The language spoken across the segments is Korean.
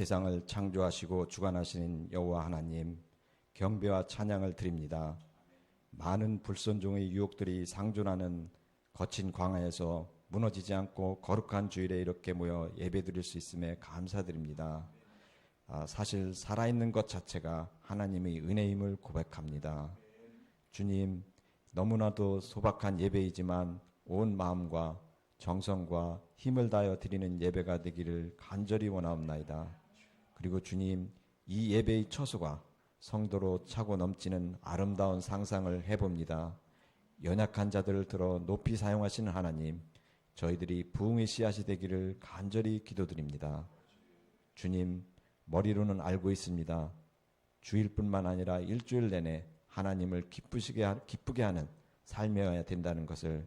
세상을 창조하시고 주관하시는 여호와 하나님, 경배와 찬양을 드립니다. 많은 불순종의 유혹들이 상존하는 거친 광야에서 무너지지 않고 거룩한 주일에 이렇게 모여 예배드릴 수 있음에 감사드립니다. 사실 살아있는 것 자체가 하나님의 은혜임을 고백합니다. 주님, 너무나도 소박한 예배이지만 온 마음과 정성과 힘을 다하여 드리는 예배가 되기를 간절히 원하옵나이다. 그리고 주님, 이 예배의 처소가 성도로 차고 넘치는 아름다운 상상을 해봅니다. 연약한 자들을 들어 높이 사용하시는 하나님, 저희들이 부흥의 씨앗이 되기를 간절히 기도드립니다. 주님, 머리로는 알고 있습니다. 주일뿐만 아니라 일주일 내내 하나님을 기쁘게 하는 삶이어야 된다는 것을.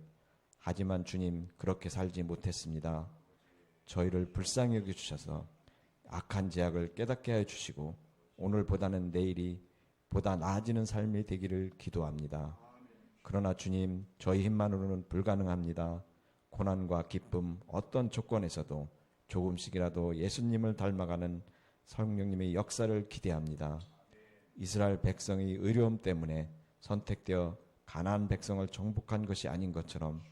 하지만 주님, 그렇게 살지 못했습니다. 저희를 불쌍히 여겨주셔서 악한 죄악을 깨닫게 하여 주시고 오늘보다는 내일이 보다 나아지는 삶이 되기를 기도합니다. 그러나 주님, 저희 힘만으로는 불가능합니다. 고난과 기쁨, 어떤 조건에서도 조금씩이라도 예수님을 닮아가는 성령님의 역사를 기대합니다. 이스라엘 백성의 의로움 때문에 선택되어 가나안 백성을 정복한 것이 아닌 것처럼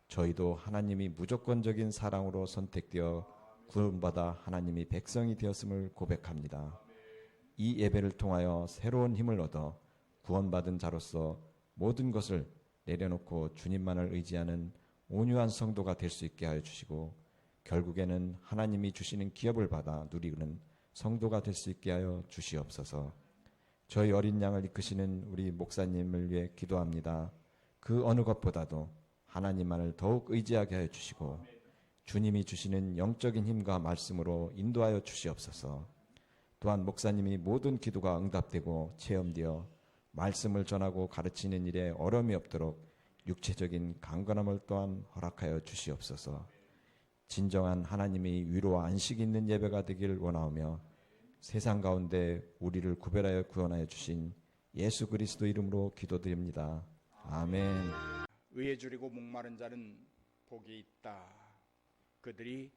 저희도 하나님이 무조건적인 사랑으로 선택되어 구원받아 하나님이 백성이 되었음을 고백합니다. 이 예배를 통하여 새로운 힘을 얻어 구원받은 자로서 모든 것을 내려놓고 주님만을 의지하는 온유한 성도가 될 수 있게 하여 주시고 결국에는 하나님이 주시는 기업을 받아 누리는 성도가 될 수 있게 하여 주시옵소서. 저희 어린 양을 이끄시는 우리 목사님을 위해 기도합니다. 그 어느 것보다도 하나님만을 더욱 의지하게 하여 주시고 주님이 주시는 영적인 힘과 말씀으로 인도하여 주시옵소서. 또한 목사님이 모든 기도가 응답되고 체험되어 말씀을 전하고 가르치는 일에 어려움이 없도록 육체적인 강건함을 또한 허락하여 주시옵소서. 진정한 하나님의 위로와 안식이 있는 예배가 되길 원하오며 세상 가운데 우리를 구별하여 구원하여 주신 예수 그리스도 이름으로 기도드립니다. 아멘. 의에 줄이고 목마른 자는 복이 있다. 그들이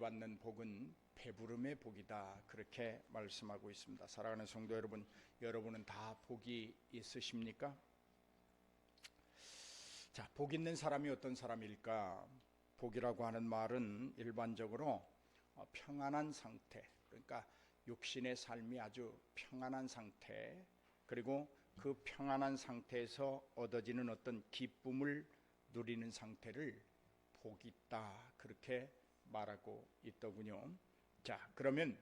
받는 복은 배부름의 복이다. 그렇게 말씀하고 있습니다. 사랑하는 성도 여러분, 여러분은 다 복이 있으십니까? 자, 복 있는 사람이 어떤 사람일까? 복이라고 하는 말은 일반적으로 평안한 상태, 그러니까 육신의 삶이 아주 평안한 상태, 그리고 그 평안한 상태에서 얻어지는 어떤 기쁨을 누리는 상태를 복이 있다, 그렇게 말하고 있더군요. 자, 그러면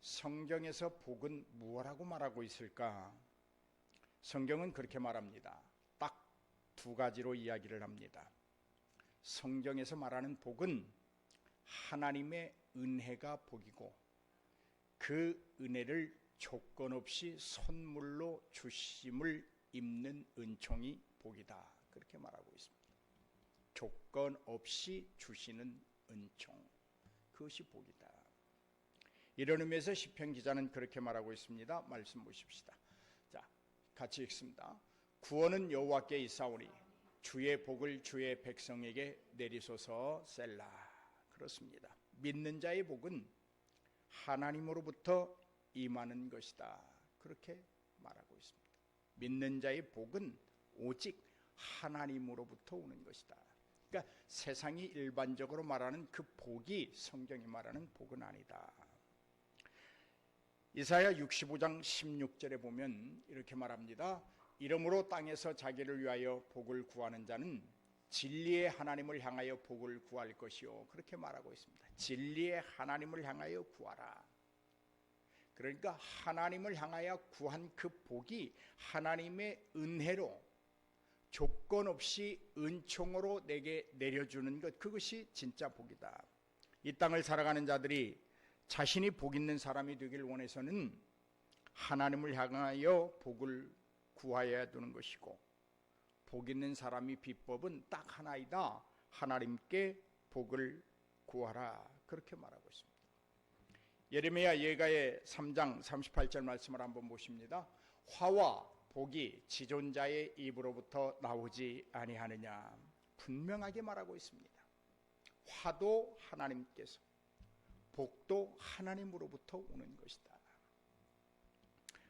성경에서 복은 무엇라고 말하고 있을까? 성경은 그렇게 말합니다. 딱 두 가지로 이야기를 합니다. 성경에서 말하는 복은 하나님의 은혜가 복이고 그 은혜를 조건 없이 선물로 주심을 입는 은총이 복이다. 그렇게 말하고 있습니다. 조건 없이 주시는 은총, 그것이 복이다. 이런 의미에서 시편 기자는 그렇게 말하고 있습니다. 말씀 보십시다. 자, 같이 읽습니다. 구원은 여호와께 있사오니 주의 복을 주의 백성에게 내리소서 셀라. 그렇습니다. 믿는 자의 복은 하나님으로부터 임하는 것이다. 그렇게 말하고 있습니다. 믿는 자의 복은 오직 하나님으로부터 오는 것이다. 그러니까 세상이 일반적으로 말하는 그 복이 성경이 말하는 복은 아니다. 이사야 65장 16절에 보면 이렇게 말합니다. 이러므로 땅에서 자기를 위하여 복을 구하는 자는 진리의 하나님을 향하여 복을 구할 것이요. 그렇게 말하고 있습니다. 진리의 하나님을 향하여 구하라. 그러니까 하나님을 향하여 구한 그 복이 하나님의 은혜로 조건 없이 은총으로 내게 내려주는 것, 그것이 진짜 복이다. 이 땅을 살아가는 자들이 자신이 복 있는 사람이 되길 원해서는 하나님을 향하여 복을 구하여야 되는 것이고, 복 있는 사람이 비법은 딱 하나이다. 하나님께 복을 구하라. 그렇게 말하고 있습니다. 예레미야 예가의 3장 38절 말씀을 한번 보십니다. 화와 복이 지존자의 입으로부터 나오지 아니하느냐. 분명하게 말하고 있습니다. 화도 하나님께서, 복도 하나님으로부터 오는 것이다.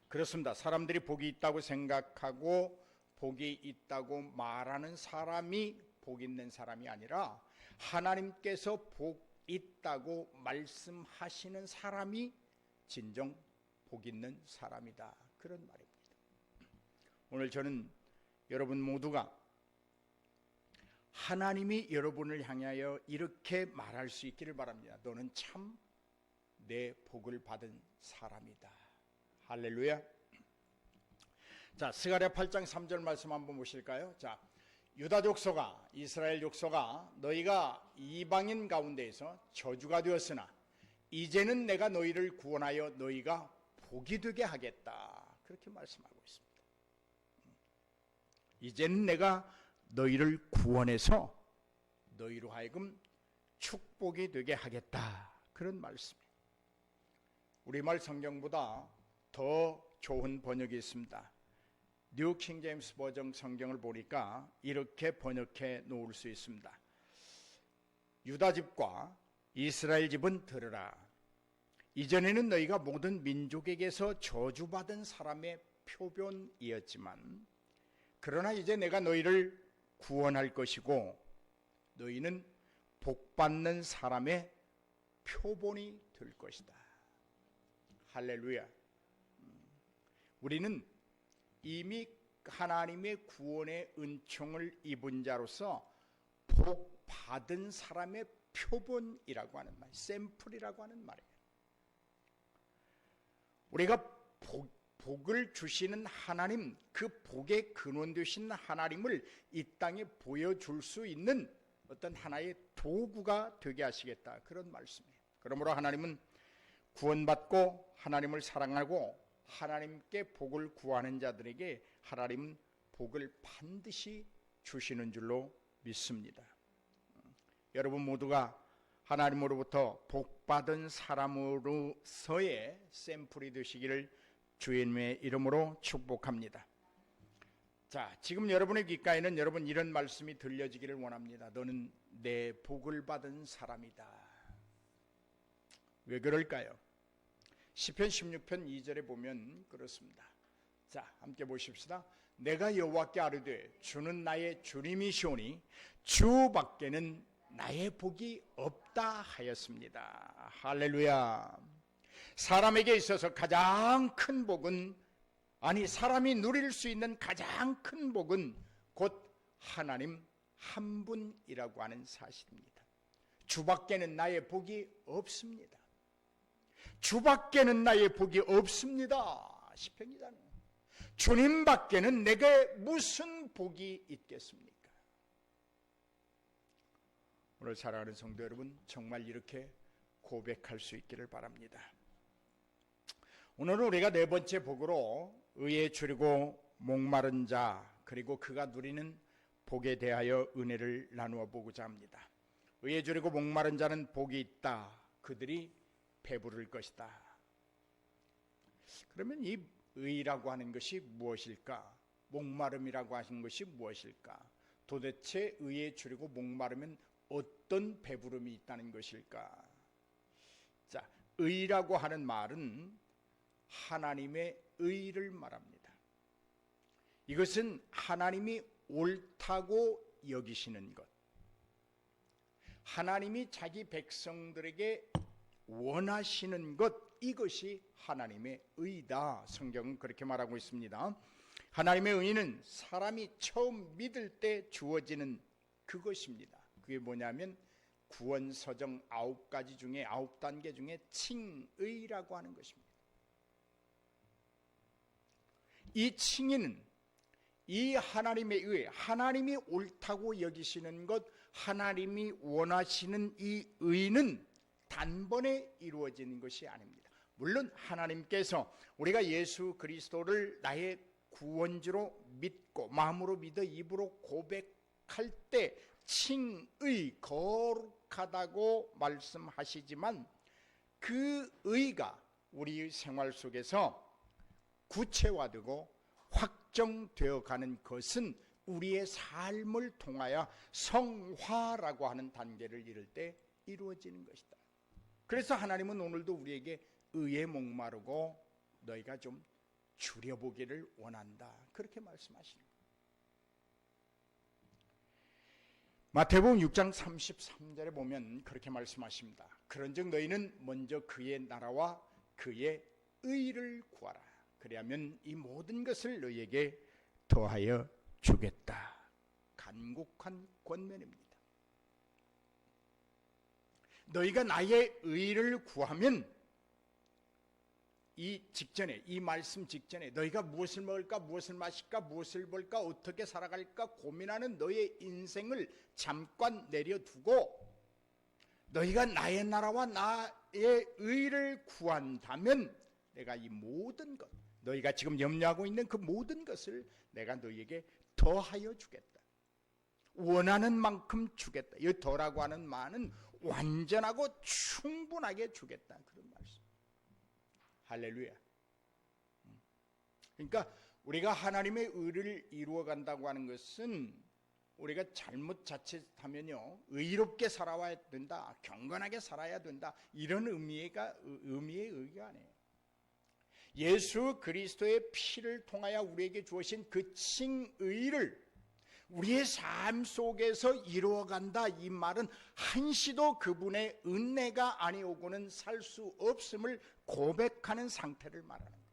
그렇습니다. 사람들이 복이 있다고 생각하고 복이 있다고 말하는 사람이 복 있는 사람이 아니라 하나님께서 복 있다고 말씀하시는 사람이 진정 복 있는 사람이다. 그런 말입니다. 오늘 저는 여러분 모두가 하나님이 여러분을 향하여 이렇게 말할 수 있기를 바랍니다. 너는 참 내 복을 받은 사람이다. 할렐루야. 자, 스가랴 8장 3절 말씀 한번 보실까요? 자, 유다 족속아, 이스라엘 족속아, 너희가 이방인 가운데에서 저주가 되었으나 이제는 내가 너희를 구원하여 너희가 복이 되게 하겠다. 그렇게 말씀하고 있습니다. 이제는 내가 너희를 구원해서 너희로 하여금 축복이 되게 하겠다. 그런 말씀이에요. 우리말 성경보다 더 좋은 번역이 있습니다. 뉴 킹 제임스 버전 성경을 보니까 이렇게 번역해 놓을 수 있습니다. 유다 집과 이스라엘 집은 들으라. 이전에는 너희가 모든 민족에게서 저주받은 사람의 표본이었지만 그러나 이제 내가 너희를 구원할 것이고 너희는 복받는 사람의 표본이 될 것이다. 할렐루야. 우리는 이미 하나님의 구원의 은총을 입은 자로서 복 받은 사람의 표본이라고 하는 말, 샘플이라고 하는 말이에요. 우리가 복을 주시는 하나님, 그 복의 근원 되신 하나님을 이 땅에 보여줄 수 있는 어떤 하나의 도구가 되게 하시겠다. 그런 말씀이에요. 그러므로 하나님은 구원받고 하나님을 사랑하고 하나님께 복을 구하는 자들에게 하나님은 복을 반드시 주시는 줄로 믿습니다. 여러분 모두가 하나님으로부터 복받은 사람으로서의 샘플이 되시기를 주님의 이름으로 축복합니다. 자, 지금 여러분의 귓가에는 여러분 이런 말씀이 들려지기를 원합니다. 너는 내 복을 받은 사람이다. 왜 그럴까요? 시편 16편 2절에 보면 그렇습니다. 자, 함께 보십시다. 내가 여호와께 아뢰되 주는 나의 주님이시오니 주 밖에는 나의 복이 없다 하였습니다. 할렐루야. 사람에게 있어서 가장 큰 복은, 아니 사람이 누릴 수 있는 가장 큰 복은 곧 하나님 한 분이라고 하는 사실입니다. 주 밖에는 나의 복이 없습니다. 주 밖에는 나의 복이 없습니다. 시편이잖아요. 주님 밖에는 내게 무슨 복이 있겠습니까? 오늘 사랑하는 성도 여러분, 정말 이렇게 고백할 수 있기를 바랍니다. 오늘은 우리가 네 번째 복으로 의에 줄이고 목마른 자, 그리고 그가 누리는 복에 대하여 은혜를 나누어 보고자 합니다. 의에 줄이고 목마른 자는 복이 있다. 그들이 배부를 것이다. 그러면 이 의라고 하는 것이 무엇일까? 목마름이라고 하는 것이 무엇일까? 도대체 의에 줄이고 목마르면 어떤 배부름이 있다는 것일까? 자, 의라고 하는 말은 하나님의 의를 말합니다. 이것은 하나님이 옳다고 여기시는 것, 하나님이 자기 백성들에게 원하시는 것, 이것이 하나님의 의다. 성경은 그렇게 말하고 있습니다. 하나님의 의는 사람이 처음 믿을 때 주어지는 그것입니다. 그게 뭐냐면 구원서정 9가지 중에 9단계 중에 칭의라고 하는 것입니다. 이 칭의는 이 하나님의 의, 하나님이 옳다고 여기시는 것, 하나님이 원하시는 이 의는 단번에 이루어지는 것이 아닙니다. 물론 하나님께서 우리가 예수 그리스도를 나의 구원주로 믿고 마음으로 믿어 입으로 고백할 때 칭의, 거룩하다고 말씀하시지만 그 의가 우리의 생활 속에서 구체화되고 확정되어 가는 것은 우리의 삶을 통하여 성화라고 하는 단계를 이룰 때 이루어지는 것이다. 그래서 하나님은 오늘도 우리에게 의에 목마르고 너희가 좀 줄여보기를 원한다, 그렇게 말씀하시는 거예요. 마태복음 6장 33절에 보면 그렇게 말씀하십니다. 그런즉 너희는 먼저 그의 나라와 그의 의를 구하라. 그리하면 이 모든 것을 너희에게 더하여 주겠다. 간곡한 권면입니다. 너희가 나의 의를 구하면, 이 직전에, 이 말씀 직전에 너희가 무엇을 먹을까, 무엇을 마실까, 무엇을 볼까, 어떻게 살아갈까 고민하는 너의 인생을 잠깐 내려두고 너희가 나의 나라와 나의 의를 구한다면 내가 이 모든 것, 너희가 지금 염려하고 있는 그 모든 것을 내가 너희에게 더하여 주겠다. 원하는 만큼 주겠다. 이 더라고 하는 말은 완전하고 충분하게 주겠다, 그런 말씀. 할렐루야. 그러니까 우리가 하나님의 의를 이루어 간다고 하는 것은 우리가 잘못 자칫하면요, 의롭게 살아와야 된다, 경건하게 살아야 된다, 이런 의미의 의의가 아니에요. 예수 그리스도의 피를 통하여 우리에게 주어진 그 칭의를 우리의 삶 속에서 이루어간다, 이 말은 한시도 그분의 은혜가 아니오고는 살 수 없음을 고백하는 상태를 말하는 거예요.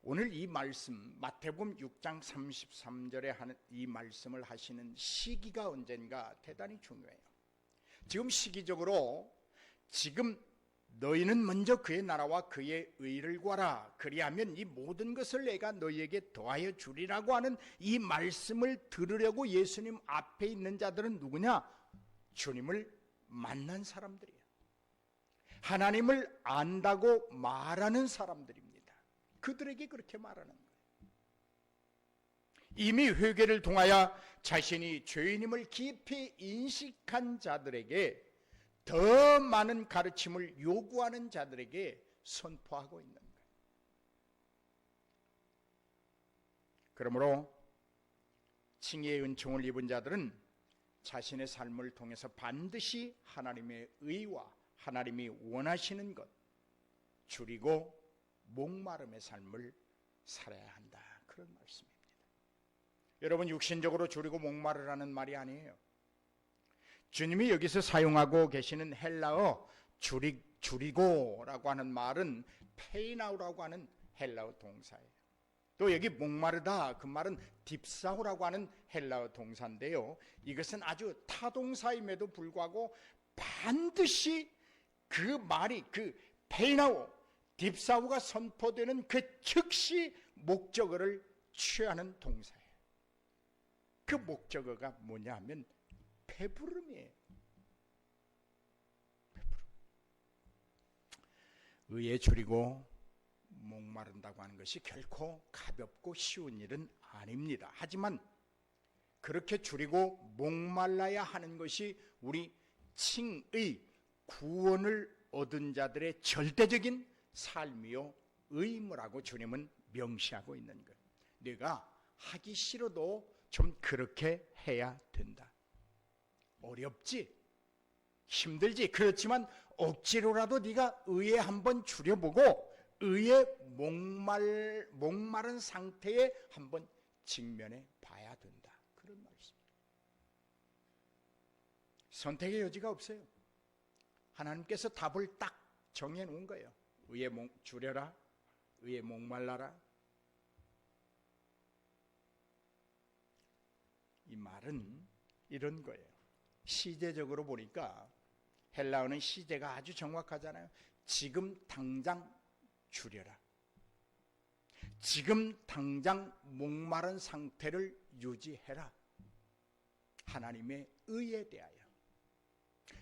오늘 이 말씀, 마태복음 6장 33절에 하는 이 말씀을 하시는 시기가 언젠가 대단히 중요해요. 지금 시기적으로 지금 너희는 먼저 그의 나라와 그의 의를 구하라. 그리하면 이 모든 것을 내가 너희에게 더하여 주리라고 하는 이 말씀을 들으려고 예수님 앞에 있는 자들은 누구냐? 주님을 만난 사람들이에요. 하나님을 안다고 말하는 사람들입니다. 그들에게 그렇게 말하는 거예요. 이미 회개를 통하여 자신이 죄인임을 깊이 인식한 자들에게, 더 많은 가르침을 요구하는 자들에게 선포하고 있는 거예요. 그러므로 칭의의 은총을 입은 자들은 자신의 삶을 통해서 반드시 하나님의 의와 하나님이 원하시는 것, 줄이고 목마름의 삶을 살아야 한다, 그런 말씀입니다. 여러분, 육신적으로 줄이고 목마르라는 말이 아니에요. 주님이 여기서 사용하고 계시는 헬라어 줄이고라고 하는 말은 페이나우라고 하는 헬라어 동사예요. 또 여기 목마르다, 그 말은 딥사우라고 하는 헬라어 동사인데요, 이것은 아주 타동사임에도 불구하고 반드시 그 말이, 그 페이나우, 딥사우가 선포되는 그 즉시 목적어를 취하는 동사예요. 그 목적어가 뭐냐 하면 배부름이에요. 배부름. 의에 줄이고 목마른다고 하는 것이 결코 가볍고 쉬운 일은 아닙니다. 하지만 그렇게 줄이고 목말라야 하는 것이 우리 칭의, 구원을 얻은 자들의 절대적인 삶이요 의무라고 주님은 명시하고 있는 거예요. 내가 하기 싫어도 좀 그렇게 해야 된다. 어렵지, 힘들지, 그렇지만 억지로라도 네가 의에 한번 줄여보고 의에 목마른 상태에 한번 직면해 봐야 된다, 그런 말씀입니다. 선택의 여지가 없어요. 하나님께서 답을 딱 정해놓은 거예요. 의에 줄여라, 의에 목말라라. 이 말은 이런 거예요. 시제적으로 보니까 헬라어는 시제가 아주 정확하잖아요. 지금 당장 줄여라. 지금 당장 목마른 상태를 유지해라. 하나님의 의에 대하여,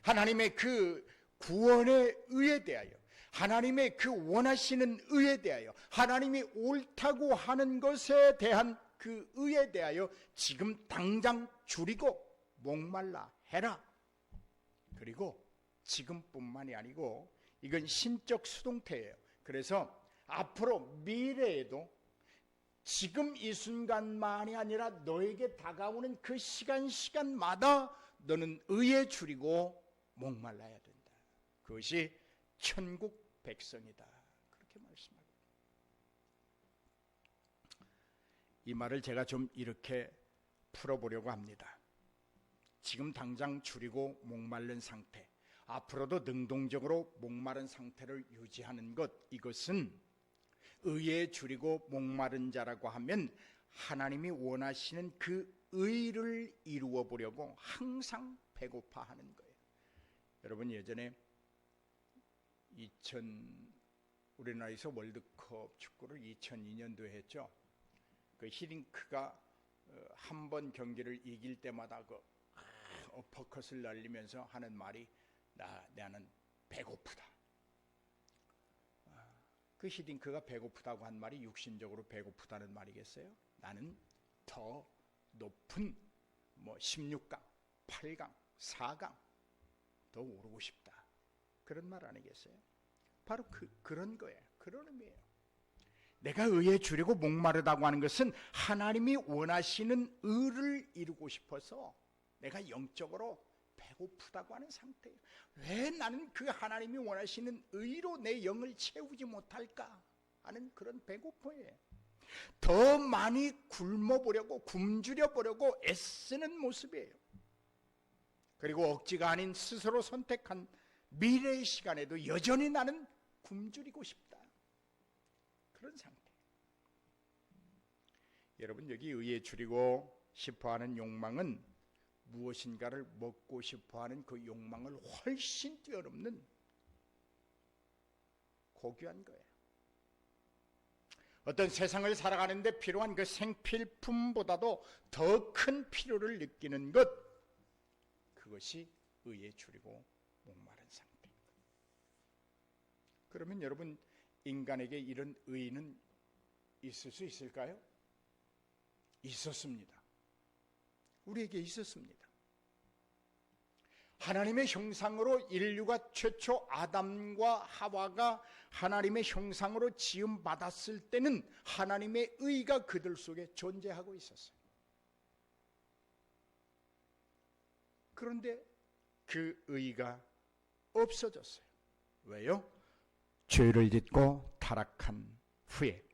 하나님의 그 구원의 의에 대하여, 하나님의 그 원하시는 의에 대하여, 하나님이 옳다고 하는 것에 대한 그 의에 대하여 지금 당장 줄이고 목말라 해라. 그리고 지금뿐만이 아니고 이건 신적 수동태예요. 그래서 앞으로 미래에도 지금 이 순간만이 아니라 너에게 다가오는 그 시간마다 너는 의에 줄이고 목말라야 된다. 그것이 천국 백성이다. 그렇게 말씀하고, 이 말을 제가 좀 이렇게 풀어보려고 합니다. 지금 당장 줄이고 목마른 상태, 앞으로도 능동적으로 목마른 상태를 유지하는 것, 이것은 의에 줄이고 목마른 자라고 하면 하나님이 원하시는 그 의를 이루어 보려고 항상 배고파하는 거예요. 여러분, 예전에 우리나라에서 월드컵 축구를 2002년도에 했죠. 그 히딩크가 한 번 경기를 이길 때마다 그 어퍼컷을 날리면서 하는 말이 나는 배고프다. 그 히딩크가 배고프다고 한 말이 육신적으로 배고프다는 말이겠어요? 나는 더 높은 16강, 8강, 4강 더 오르고 싶다. 그런 말 아니겠어요? 바로 그런 거예요. 그런 의미예요. 내가 의에 줄이고 목마르다고 하는 것은 하나님이 원하시는 의를 이루고 싶어서 내가 영적으로 배고프다고 하는 상태예요. 왜 나는 그 하나님이 원하시는 의로 내 영을 채우지 못할까 하는 그런 배고픔이에요. 더 많이 굶어보려고, 굶주려 보려고 애쓰는 모습이에요. 그리고 억지가 아닌 스스로 선택한 미래의 시간에도 여전히 나는 굶주리고 싶다. 그런 상태. 여러분, 여기 의에 줄이고 싶어하는 욕망은 무엇인가를 먹고 싶어하는 그 욕망을 훨씬 뛰어넘는 고귀한 거예요. 어떤 세상을 살아가는데 필요한 그 생필품보다도 더 큰 필요를 느끼는 것, 그것이 의에 줄이고 목마른 상태입니다. 그러면 여러분, 인간에게 이런 의는 있을 수 있을까요? 있었습니다. 우리에게 있었습니다. 하나님의 형상으로 인류가 최초 아담과 하와가 하나님의 형상으로 지음 받았을 때는 하나님의 의가 그들 속에 존재하고 있었어요. 그런데 그 의가 없어졌어요. 왜요? 죄를 짓고 타락한 후에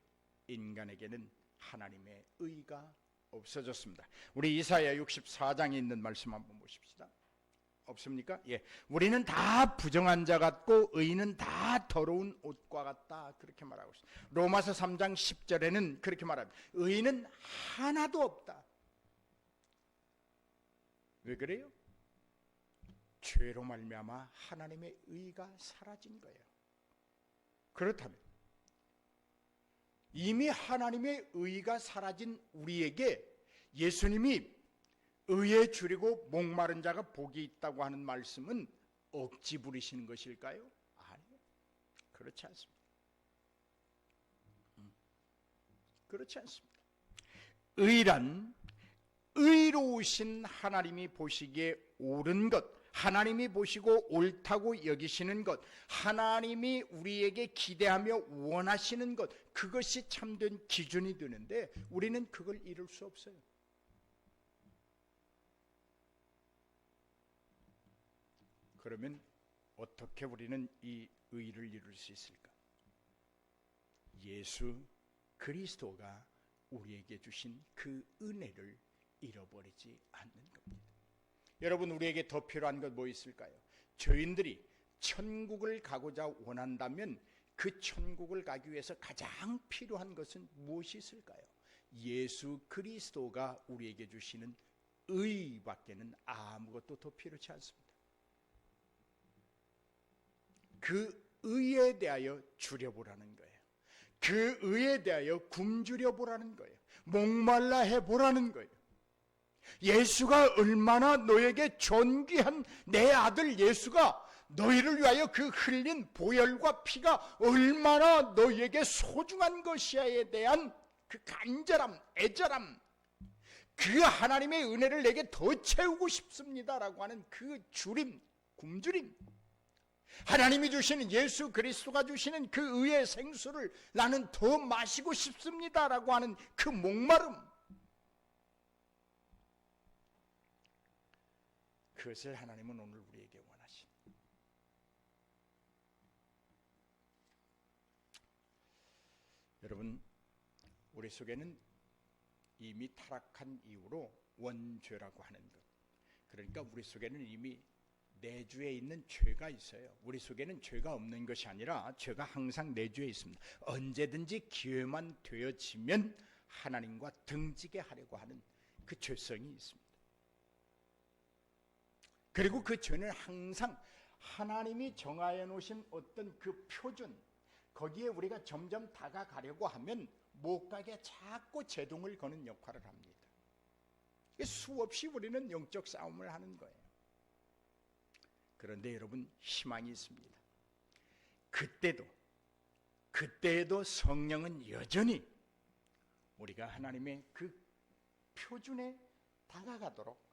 인간에게는 하나님의 의가 없어졌습니다. 우리 이사야 64장에 있는 말씀 한번 보십시다. 없습니까? 예. 우리는 다 부정한 자 같고 의인은 다 더러운 옷과 같다. 그렇게 말하고 있습니다. 로마서 3장 10절에는 그렇게 말합니다. 의인은 하나도 없다. 왜 그래요? 죄로 말미암아 하나님의 의가 사라진 거예요. 그렇다면 이미 하나님의 의가 사라진 우리에게 예수님이 의에 줄이고 목마른 자가 복이 있다고 하는 말씀은 억지 부리시는 것일까요? 아니요. 그렇지 않습니다. 그렇지 않습니다. 의란 의로우신 하나님이 보시기에 옳은 것, 하나님이 보시고 옳다고 여기시는 것, 하나님이 우리에게 기대하며 원하시는 것, 그것이 참된 기준이 되는데 우리는 그걸 이룰 수 없어요. 그러면 어떻게 우리는 이 의를 이룰 수 있을까? 예수 그리스도가 우리에게 주신 그 은혜를 잃어버리지 않는 겁니다. 여러분, 우리에게 더 필요한 것 뭐 있을까요? 죄인들이 천국을 가고자 원한다면 그 천국을 가기 위해서 가장 필요한 것은 무엇이 있을까요? 예수 그리스도가 우리에게 주시는 의밖에는 아무것도 더 필요치 않습니다. 그 의에 대하여 줄여보라는 거예요. 그 의에 대하여 굶주려 보라는 거예요. 목말라 해보라는 거예요. 예수가 얼마나 너에게 존귀한, 내 아들 예수가 너희를 위하여 그 흘린 보혈과 피가 얼마나 너희에게 소중한 것이야에 대한 그 간절함, 애절함, 그 하나님의 은혜를 내게 더 채우고 싶습니다라고 하는 그 주림, 굶주림, 하나님이 주시는, 예수 그리스도가 주시는 그 의의 생수를 나는 더 마시고 싶습니다라고 하는 그 목마름, 그것을 하나님은 오늘 우리에게 원하십니다. 여러분, 우리 속에는 이미 타락한 이후로 원죄라고 하는 것, 그러니까 우리 속에는 이미 내주에 있는 죄가 있어요. 우리 속에는 죄가 없는 것이 아니라 죄가 항상 내주에 있습니다. 언제든지 기회만 되어지면 하나님과 등지게 하려고 하는 그 죄성이 있습니다. 그리고 그 죄는 항상 하나님이 정하여 놓으신 어떤 그 표준, 거기에 우리가 점점 다가가려고 하면 못 가게 자꾸 제동을 거는 역할을 합니다. 수없이 우리는 영적 싸움을 하는 거예요. 그런데 여러분, 희망이 있습니다. 그때에도 성령은 여전히 우리가 하나님의 그 표준에 다가가도록,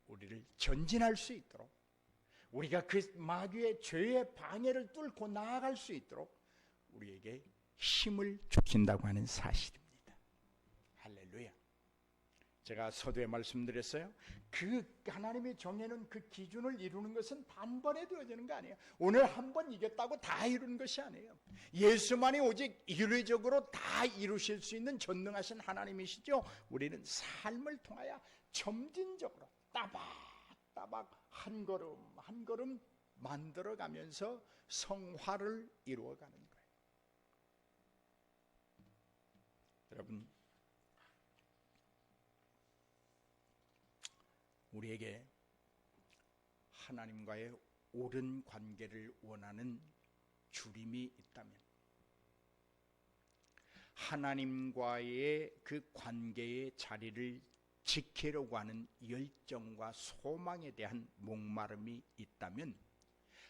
우리를 전진할 수 있도록, 우리가 그 마귀의 죄의 방해를 뚫고 나아갈 수 있도록 우리에게 힘을 주신다고 하는 사실입니다. 할렐루야. 제가 서두에 말씀드렸어요. 그 하나님이 정해놓은 그 기준을 이루는 것은 단번에 되어지는 거 아니에요. 오늘 한 번 이겼다고 다 이루는 것이 아니에요. 예수만이 오직 이례적으로 다 이루실 수 있는 전능하신 하나님이시죠. 우리는 삶을 통하여 점진적으로 따박따박 한 걸음 한 걸음 만들어가면서 성화를 이루어가는 거예요. 여러분, 우리에게 하나님과의 옳은 관계를 원하는 주림이 있다면, 하나님과의 그 관계의 자리를 지키려고 하는 열정과 소망에 대한 목마름이 있다면,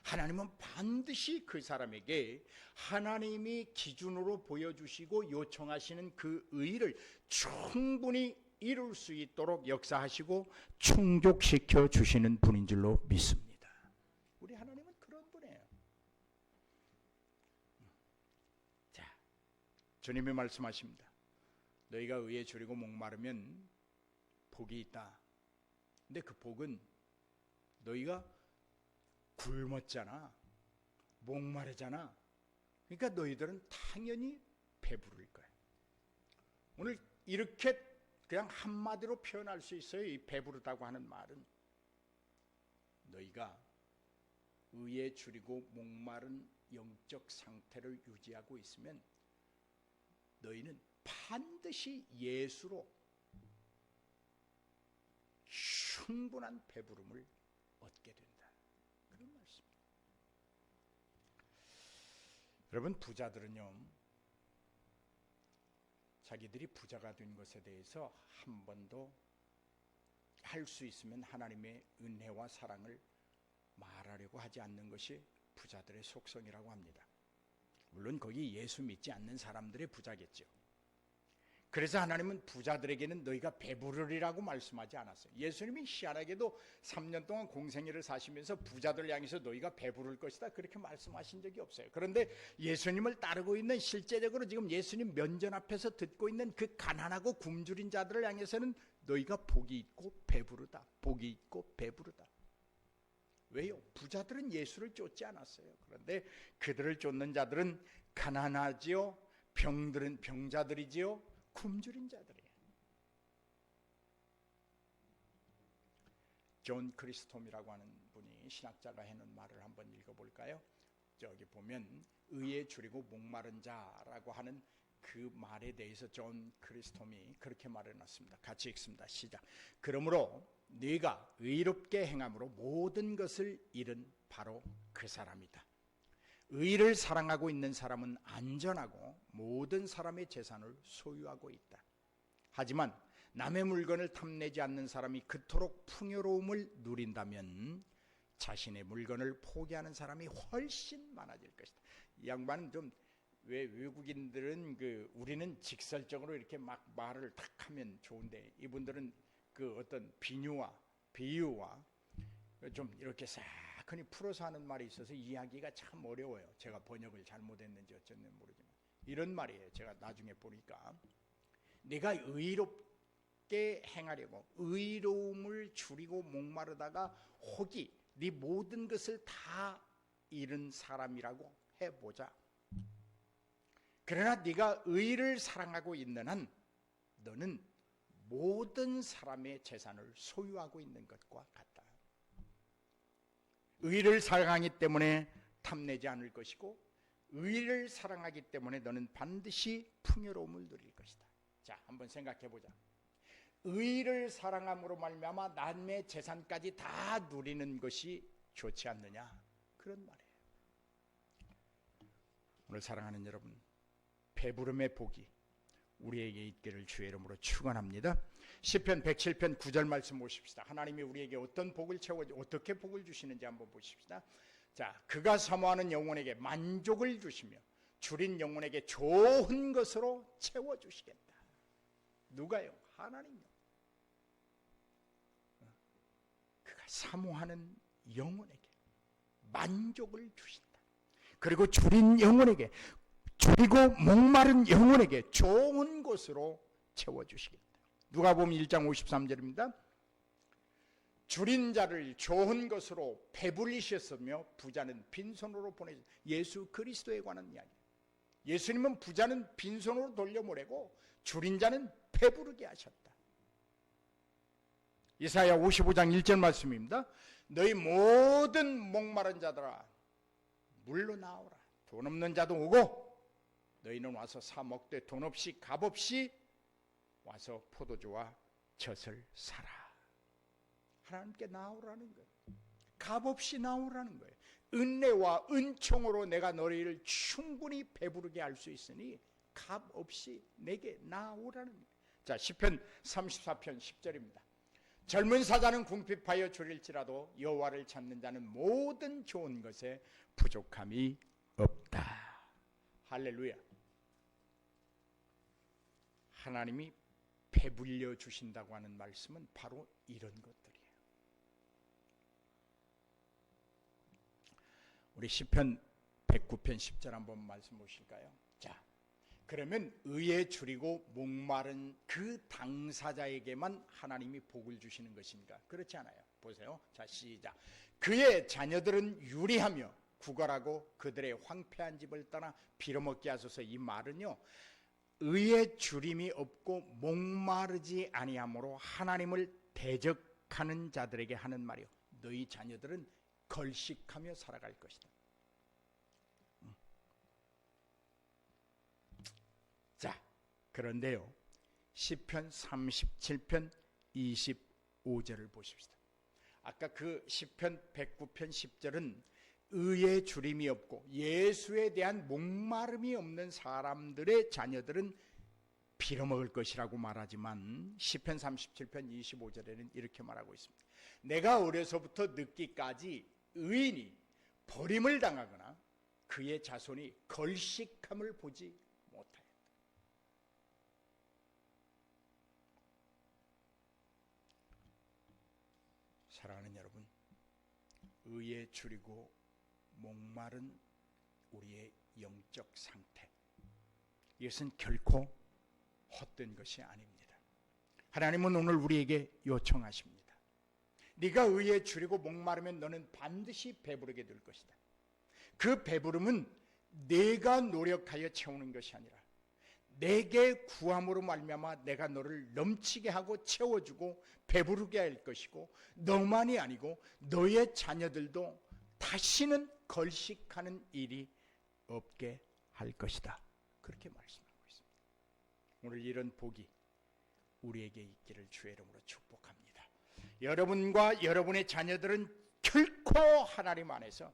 하나님은 반드시 그 사람에게 하나님이 기준으로 보여주시고 요청하시는 그 의를 충분히 이룰 수 있도록 역사하시고 충족시켜 주시는 분인 줄로 믿습니다. 우리 하나님은 그런 분이에요. 자, 주님이 말씀하십니다. 너희가 의에 줄이고 목마르면 복이 있다. 근데 그 복은 너희가 굶었잖아, 목마르잖아. 그러니까 너희들은 당연히 배부를 거야. 오늘 이렇게 그냥 한마디로 표현할 수 있어요. 이 배부르다고 하는 말은, 너희가 의에 줄이고 목마른 영적 상태를 유지하고 있으면 너희는 반드시 예수로 충분한 배부름을 얻게 된다. 그런 말씀입니다. 여러분, 부자들은요, 자기들이 부자가 된 것에 대해서 한 번도 할 수 있으면 하나님의 은혜와 사랑을 말하려고 하지 않는 것이 부자들의 속성이라고 합니다. 물론 거기 예수 믿지 않는 사람들의 부자겠죠. 그래서 하나님은 부자들에게는 너희가 배부르리라고 말씀하지 않았어요. 예수님이 희한하게도 3년 동안 공생애를 사시면서 부자들 향해서 너희가 배부를 것이다 그렇게 말씀하신 적이 없어요. 그런데 예수님을 따르고 있는, 실제적으로 지금 예수님 면전 앞에서 듣고 있는 그 가난하고 굶주린 자들을 향해서는 너희가 복이 있고 배부르다, 복이 있고 배부르다. 왜요? 부자들은 예수를 쫓지 않았어요. 그런데 그들을 쫓는 자들은 가난하지요, 병들은 병자들이지요, 굶주린 자들이에요. 존 크리스톰이라고 하는 분이, 신학자가 해놓은 말을 한번 읽어볼까요? 저기 보면 의에 줄이고 목마른 자라고 하는 그 말에 대해서 존 크리스톰이 그렇게 말해놨습니다. 같이 읽습니다. 시작. 그러므로 네가 의롭게 행함으로 모든 것을 잃은 바로 그 사람이다. 의를 사랑하고 있는 사람은 안전하고 모든 사람의 재산을 소유하고 있다. 하지만 남의 물건을 탐내지 않는 사람이 그토록 풍요로움을 누린다면 자신의 물건을 포기하는 사람이 훨씬 많아질 것이다. 이 양반은 좀, 왜 외국인들은 우리는 직설적으로 이렇게 막 말을 탁 하면 좋은데, 이분들은 그 어떤 비유와 좀 이렇게 싹하니 풀어서 하는 말이 있어서 이해하기가 참 어려워요. 제가 번역을 잘못했는지 어쨌는지 모르지만 이런 말이에요. 제가 나중에 보니까, 내가 의롭게 행하려고 의로움을 줄이고 목마르다가 혹이 네 모든 것을 다 잃은 사람이라고 해보자. 그러나 네가 의를 사랑하고 있는 한 너는 모든 사람의 재산을 소유하고 있는 것과 같다. 의를 사랑하기 때문에 탐내지 않을 것이고 의를 사랑하기 때문에 너는 반드시 풍요로움을 누릴 것이다. 자, 한번 생각해 보자. 의를 사랑함으로 말미암아 남의 재산까지 다 누리는 것이 좋지 않느냐, 그런 말이에요. 오늘 사랑하는 여러분, 배부름의 복이 우리에게 있기를 주의 이름으로 축원합니다. 시편 107편 9절 말씀 보십시다. 하나님이 우리에게 어떤 복을 어떻게 복을 주시는지 한번 보십시다. 자, 그가 사모하는 영혼에게 만족을 주시며 줄인 영혼에게 좋은 것으로 채워주시겠다. 누가요? 하나님요. 그가 사모하는 영혼에게 만족을 주신다. 그리고 줄인 영혼에게, 줄이고 목마른 영혼에게 좋은 것으로 채워주시겠다. 누가복음 1장 53절입니다. 줄인 자를 좋은 것으로 배불리셨으며 부자는 빈손으로 보내셨다. 예수 그리스도에 관한 이야기. 예수님은 부자는 빈손으로 돌려보내고 줄인 자는 배부르게 하셨다. 이사야 55장 1절 말씀입니다. 너희 모든 목마른 자들아 물로 나오라. 돈 없는 자도 오고 너희는 와서 사 먹되 돈 없이 값 없이 와서 포도주와 젖을 사라. 하나님께 나오라는 거예요. 값 없이 나오라는 거예요. 은혜와 은총으로 내가 너희를 충분히 배부르게 할 수 있으니 값 없이 내게 나오라는 거예요. 자, 시편 34편 10절입니다. 젊은 사자는 궁핍하여 줄일지라도 여호와를 찾는 자는 모든 좋은 것에 부족함이 없다. 할렐루야. 하나님이 배불려 주신다고 하는 말씀은 바로 이런 것들이에요. 우리 시편 109편 10절 한번 말씀 보실까요? 자, 그러면 의에 줄이고 목마른 그 당사자에게만 하나님이 복을 주시는 것입니까? 그렇지 않아요. 보세요. 자, 시작. 그의 자녀들은 유리하며 구걸하고 그들의 황폐한 집을 떠나 빌어먹게 하소서. 이 말은요, 의에 줄임이 없고 목마르지 아니함으로 하나님을 대적하는 자들에게 하는 말이요, 너희 자녀들은 걸식하며 살아갈 것이다. 자, 그런데요, 시편 37편 25절을 보십시다. 아까 그 시편 109편 10절은 의에 줄임이 없고 예수에 대한 목마름이 없는 사람들의 자녀들은 빌어먹을 것이라고 말하지만 시편 37편 25절에는 이렇게 말하고 있습니다. 내가 어려서부터 늙기까지 의인이 버림을 당하거나 그의 자손이 걸식함을 보지 못하였다. 사랑하는 여러분, 의에 줄이고 목마른 우리의 영적 상태, 이것은 결코 헛된 것이 아닙니다. 하나님은 오늘 우리에게 요청하십니다. 네가 의에 줄이고 목마르면 너는 반드시 배부르게 될 것이다. 그 배부름은 내가 노력하여 채우는 것이 아니라 내게 구함으로 말미암아 내가 너를 넘치게 하고 채워주고 배부르게 할 것이고, 너만이 아니고 너의 자녀들도 다시는 걸식하는 일이 없게 할 것이다. 그렇게 말씀하고 있습니다. 오늘 이런 복이 우리에게 있기를 주의 이름으로 축복합니다. 여러분과 여러분의 자녀들은 결코 하나님 안에서,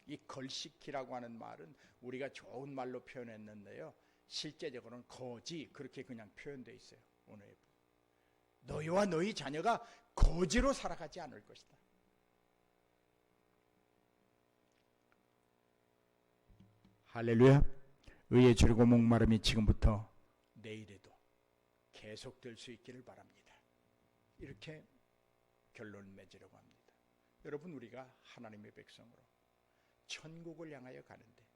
이 걸식이라고 하는 말은 우리가 좋은 말로 표현했는데요, 실제적으로는 거지, 그렇게 그냥 표현되어 있어요. 오늘 너희와 너희 자녀가 거지로 살아가지 않을 것이다. 할렐루야. 의에 줄이고 목마름이 지금부터 내일에도 계속될 수 있기를 바랍니다. 이렇게 결론 맺으려고 합니다. 여러분, 우리가 하나님의 백성으로 천국을 향하여 가는데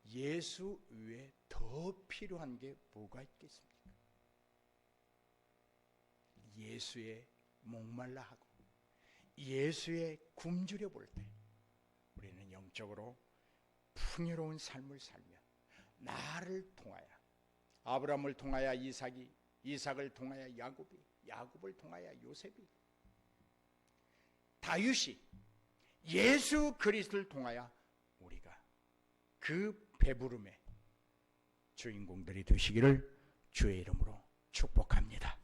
예수 외에 더 필요한 게 뭐가 있겠습니까? 예수의 목말라 하고 예수의 굶주려 볼 때 우리는 영적으로 풍요로운 삶을 살며 나를 통하여 아브라함을 통하여 이삭이, 이삭을 통하여 야곱이, 야곱을 통하여 요셉이, 다윗이 예수 그리스도를 통하여 우리가 그 배부름의 주인공들이 되시기를 주의 이름으로 축복합니다.